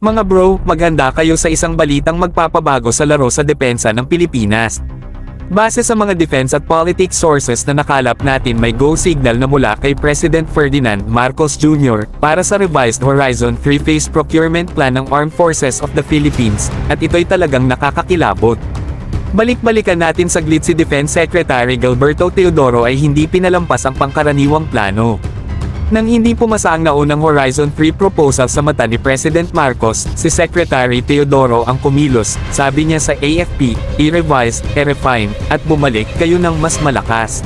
Mga bro, maghanda kayo sa isang balitang magpapabago sa laro sa depensa ng Pilipinas. Base sa mga defense at politics sources na nakalap natin, may go signal na mula kay President Ferdinand Marcos Jr. para sa revised Horizon 3 Phase Procurement Plan ng Armed Forces of the Philippines, at ito'y talagang nakakakilabot. Balik-balikan natin saglit, si Defense Secretary Gilberto Teodoro ay hindi pinalampas ang pangkaraniwang plano. Nang hindi pumasa ang naunang Horizon 3 proposal sa mata ni President Marcos, si Secretary Teodoro ang kumilos. Sabi niya sa AFP, i-revise, i-refine, at bumalik kayo ng mas malakas.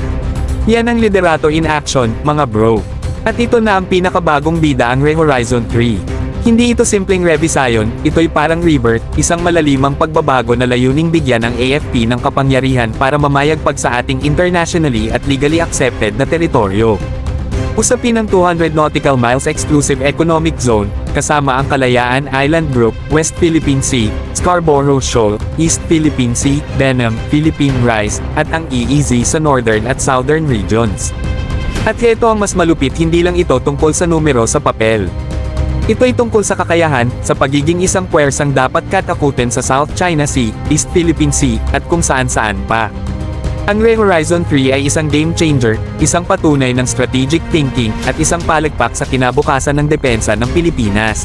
Yan ang liderato in action, mga bro. At ito na ang pinakabagong bida, ang Horizon 3. Hindi ito simpleng revision, ito'y parang rebirth, isang malalimang pagbabago na layuning bigyan ng AFP ng kapangyarihan para mamayagpag sa ating internationally at legally accepted na teritoryo. Usapin ng 200 nautical miles exclusive economic zone, kasama ang Kalayaan Island Group, West Philippine Sea, Scarborough Shoal, East Philippine Sea, Benham, Philippine Rise, at ang EEZ sa northern at southern regions. At heto ang mas malupit, hindi lang ito tungkol sa numero sa papel. Ito'y tungkol sa kakayahan, sa pagiging isang puwersang dapat katakutin sa South China Sea, East Philippine Sea, at kung saan-saan pa. Ang Horizon 3 ay isang game changer, isang patunay ng strategic thinking, at isang palagpak sa kinabukasan ng depensa ng Pilipinas.